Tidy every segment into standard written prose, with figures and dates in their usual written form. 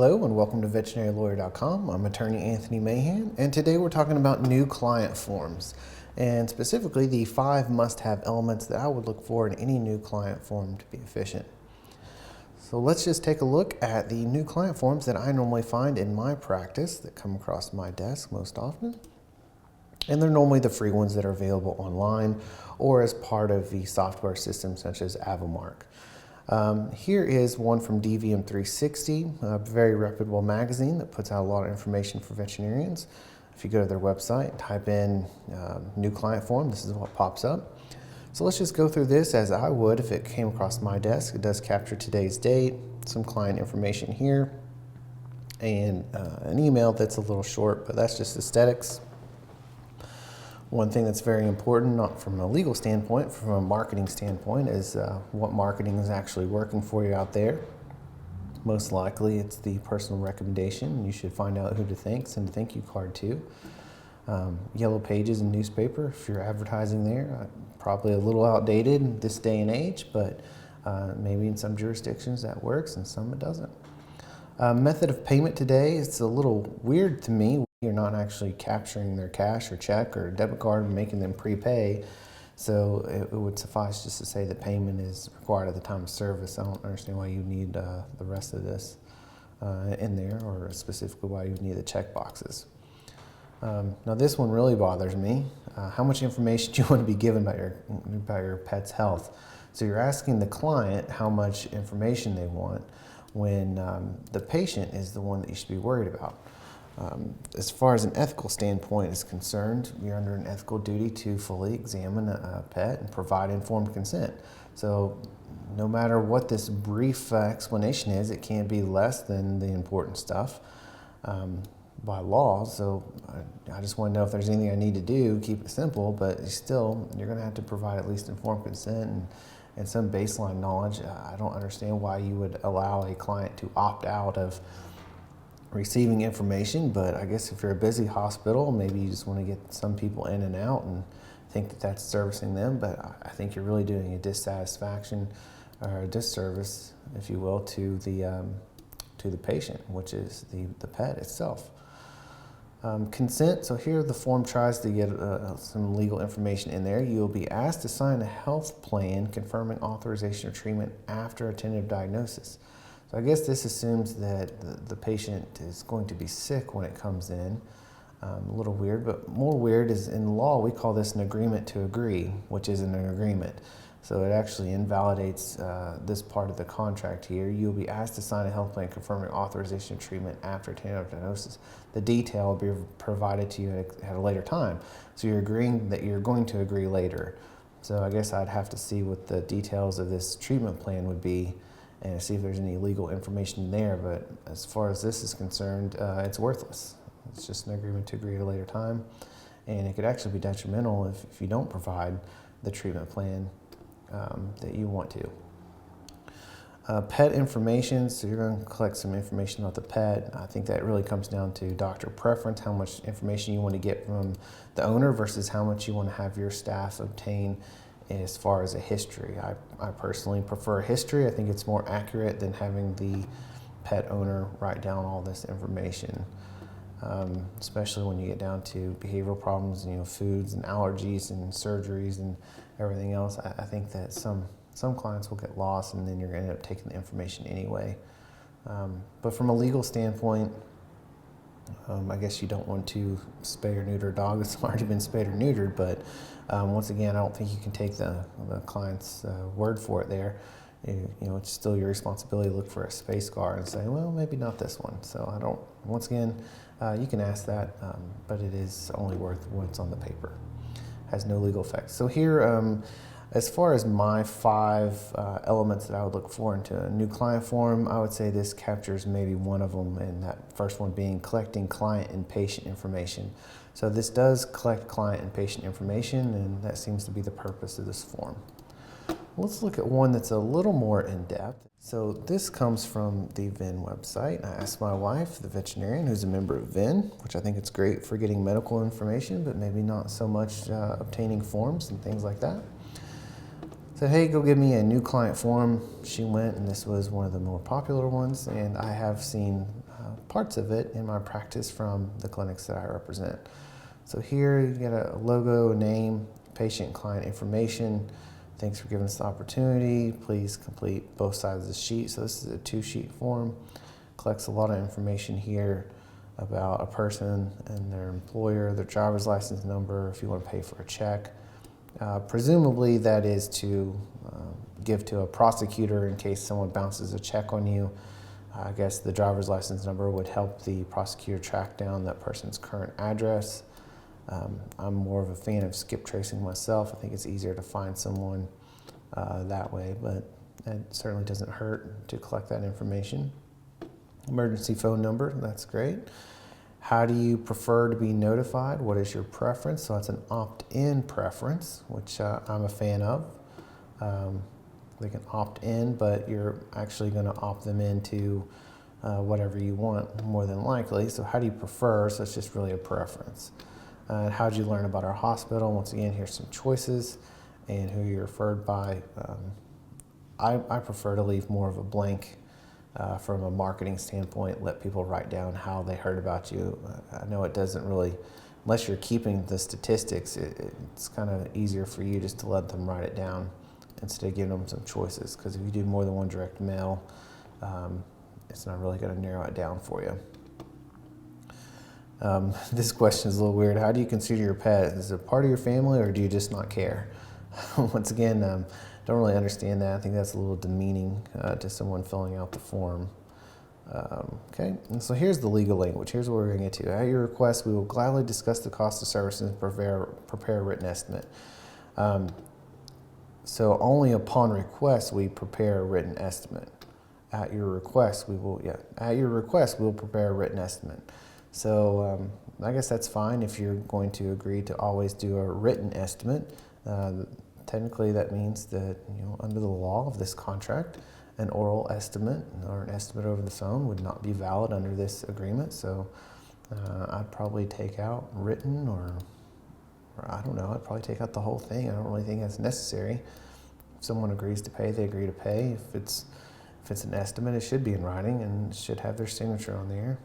Hello and welcome to VeterinaryLawyer.com. I'm attorney Anthony Mahan, and today we're talking about new client forms, and specifically the 5 must-have elements that I would look for in any new client form to be efficient. So let's just take a look at the new client forms that I normally find in my practice that come across my desk most often. And they're normally the free ones that are available online or as part of the software system such as Avomark. Here is one from DVM 360, a very reputable magazine that puts out a lot of information for veterinarians. If you go to their website, type in new client form, this is what pops up. So let's just go through this as I would if it came across my desk. It does capture today's date, some client information here, and an email that's a little short, but that's just aesthetics. One thing that's very important, not from a legal standpoint, from a marketing standpoint, is what marketing is actually working for you out there. Most likely it's the personal recommendation. You should find out who to thank, send a thank you card to. Yellow pages in newspaper, if you're advertising there, probably a little outdated in this day and age, but maybe in some jurisdictions that works and some it doesn't. Method of payment today, it's a little weird to me. You're not actually capturing their cash or check or debit card and making them prepay. So it would suffice just to say that payment is required at the time of service. I don't understand why you need the rest of this in there, or specifically why you need the check boxes. Now this one really bothers me. How much information do you want to be given about your pet's health? So you're asking the client how much information they want when the patient is the one that you should be worried about. As far as an ethical standpoint is concerned, you're under an ethical duty to fully examine a pet and provide informed consent. So no matter what this brief explanation is, it can't be less than the important stuff by law. So I just want to know if there's anything I need to do, keep it simple, but still you're going to have to provide at least informed consent and some baseline knowledge. I don't understand why you would allow a client to opt out of receiving information, but I guess if you're a busy hospital, maybe you just want to get some people in and out and think that that's servicing them, but I think you're really doing a dissatisfaction or a disservice, if you will, to the patient, which is the pet itself. Consent, so here the form tries to get some legal information in there. You'll be asked to sign a health plan confirming authorization of treatment after a tentative diagnosis. So I guess this assumes that the patient is going to be sick when it comes in. A little weird, but more weird is in law we call this an agreement to agree, which isn't an agreement. So it actually invalidates this part of the contract here. You'll be asked to sign a health plan confirming authorization of treatment after tentative diagnosis. The detail will be provided to you at a later time. So you're agreeing that you're going to agree later. So I guess I'd have to see what the details of this treatment plan would be and see if there's any legal information there, but as far as this is concerned, it's worthless. It's just an agreement to agree at a later time, and it could actually be detrimental if you don't provide the treatment plan that you want to. Pet information, so you're going to collect some information about the pet. I think that really comes down to doctor preference, how much information you want to get from the owner versus how much you want to have your staff obtain as far as a history. I personally prefer history. I think it's more accurate than having the pet owner write down all this information, especially when you get down to behavioral problems, foods and allergies and surgeries and everything else. I think that some clients will get lost and then you're going to end up taking the information anyway. But from a legal standpoint, I guess you don't want to spay or neuter a dog that's already been spayed or neutered, but once again, I don't think you can take the client's word for it there. It's still your responsibility to look for a spay scar and say, well, maybe not this one. So once again, you can ask that, but it is only worth what's on the paper. Has no legal effect. So here, as far as my 5 elements that I would look for into a new client form, I would say this captures maybe one of them, and that first one being collecting client and patient information. So this does collect client and patient information, and that seems to be the purpose of this form. Let's look at one that's a little more in-depth. So this comes from the VEN website. I asked my wife, the veterinarian, who's a member of VEN, which I think it's great for getting medical information, but maybe not so much obtaining forms and things like that. Said, hey, go give me a new client form. She went, and this was one of the more popular ones, and I have seen parts of it in my practice from the clinics that I represent. So here you get a logo, a name, patient and client information. Thanks for giving us the opportunity. Please complete both sides of the sheet. So this is a 2-sheet form. Collects a lot of information here about a person and their employer, their driver's license number, if you want to pay for a check. Presumably that is to give to a prosecutor in case someone bounces a check on you. I guess the driver's license number would help the prosecutor track down that person's current address. I'm more of a fan of skip tracing myself. I think it's easier to find someone that way, but it certainly doesn't hurt to collect that information. Emergency phone number, that's great. How do you prefer to be notified? What is your preference? So it's an opt-in preference, which I'm a fan of. They can opt in, but you're actually going to opt them into whatever you want, more than likely. So how do you prefer? So it's just really a preference. How did you learn about our hospital? Once again, here's some choices and who you're referred by. I prefer to leave more of a blank from a marketing standpoint, let people write down how they heard about you. I know it doesn't really, unless you're keeping the statistics, it's kind of easier for you just to let them write it down instead of giving them some choices. Because if you do more than one direct mail, it's not really going to narrow it down for you. This question is a little weird. How do you consider your pet? Is it a part of your family or do you just not care? Once again, don't really understand that. I think that's a little demeaning to someone filling out the form. Okay, and so here's the legal language. Here's what we're going to get to. At your request, we will gladly discuss the cost of services and prepare a written estimate. So only upon request we prepare a written estimate. At your request, we will prepare a written estimate. So I guess that's fine if you're going to agree to always do a written estimate. Technically, that means that, under the law of this contract, an oral estimate or an estimate over the phone would not be valid under this agreement. So I'd probably take out written, or I don't know, I'd probably take out the whole thing. I don't really think that's necessary. If someone agrees to pay, they agree to pay. If it's an estimate, it should be in writing and should have their signature on there,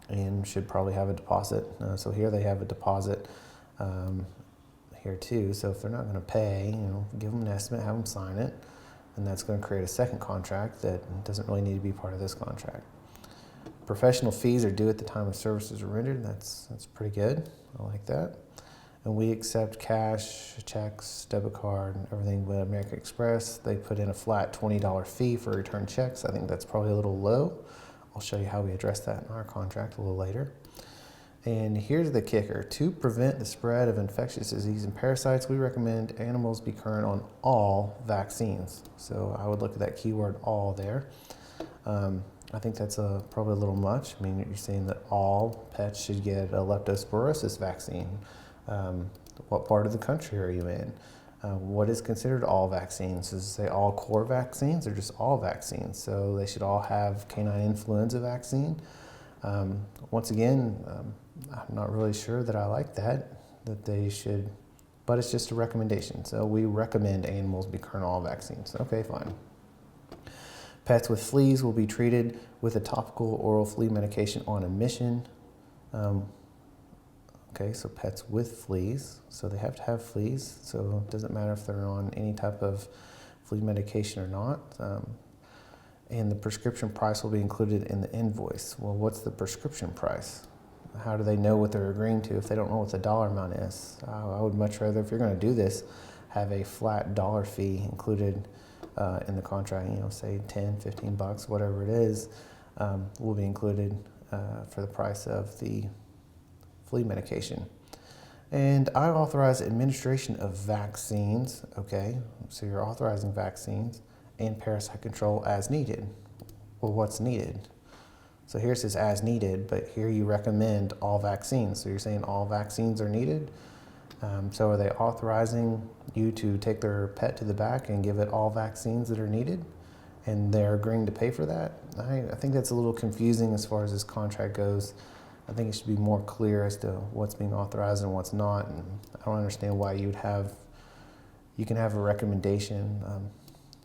and should probably have a deposit. So here they have a deposit. Here too. So if they're not going to pay, give them an estimate, have them sign it, and that's going to create a second contract that doesn't really need to be part of this contract. Professional fees are due at the time of services are rendered. That's pretty good. I like that. And we accept cash, checks, debit card, and everything with American Express. They put in a flat $20 fee for return checks. I think that's probably a little low. I'll show you how we address that in our contract a little later. And here's the kicker. To prevent the spread of infectious disease and parasites, we recommend animals be current on all vaccines. So I would look at that keyword all there. I think that's probably a little much. I mean, you're saying that all pets should get a leptospirosis vaccine. What part of the country are you in? What is considered all vaccines? Does it say all core vaccines or just all vaccines? So they should all have canine influenza vaccine. Once again, I'm not really sure that I like that they should, but it's just a recommendation. So we recommend animals be current on all vaccines. Okay, fine. Pets with fleas will be treated with a topical oral flea medication on admission. Okay, so pets with fleas, so they have to have fleas. So it doesn't matter if they're on any type of flea medication or not. And the prescription price will be included in the invoice. Well, what's the prescription price? How do they know what they're agreeing to if they don't know what the dollar amount is? I would much rather, if you're going to do this, have a flat dollar fee included in the contract. Say 10, 15 bucks, whatever it is, will be included for the price of the flea medication. And I authorize administration of vaccines. Okay, so you're authorizing vaccines and parasite control as needed. Well, what's needed? So here it says as needed, but here you recommend all vaccines. So you're saying all vaccines are needed. So are they authorizing you to take their pet to the back and give it all vaccines that are needed? And they're agreeing to pay for that? I think that's a little confusing as far as this contract goes. I think it should be more clear as to what's being authorized and what's not. And I don't understand why you can have a recommendation.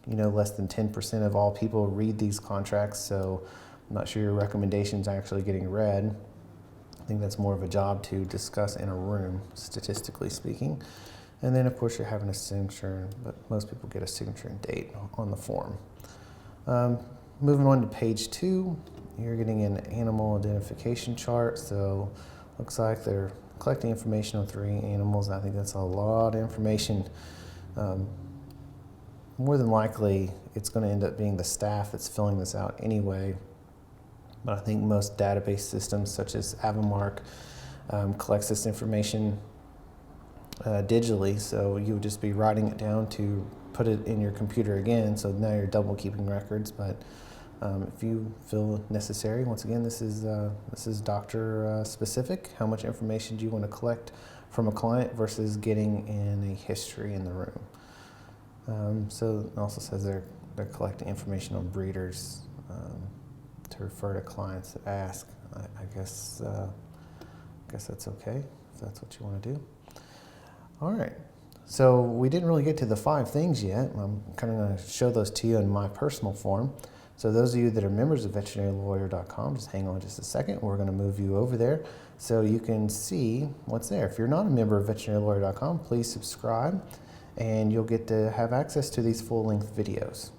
Less than 10% of all people read these contracts. So I'm not sure your recommendations are actually getting read. I think that's more of a job to discuss in a room, statistically speaking. And then of course you're having a signature, but most people get a signature and date on the form. Moving on to page 2, you're getting an animal identification chart. So looks like they're collecting information on 3 animals. I think that's a lot of information. More than likely, it's going to end up being the staff that's filling this out anyway. But I think most database systems, such as Avamark, collects this information digitally. So you would just be writing it down to put it in your computer again. So now you're double keeping records. But if you feel necessary, once again, this is doctor specific. How much information do you want to collect from a client versus getting in a history in the room? So it also says they're collecting information on breeders to refer to clients that ask. I guess that's okay if that's what you want to do. All right. So we didn't really get to the 5 things yet. I'm kind of going to show those to you in my personal form. So those of you that are members of VeterinaryLawyer.com, just hang on just a second. We're going to move you over there so you can see what's there. If you're not a member of VeterinaryLawyer.com, please subscribe and you'll get to have access to these full-length videos.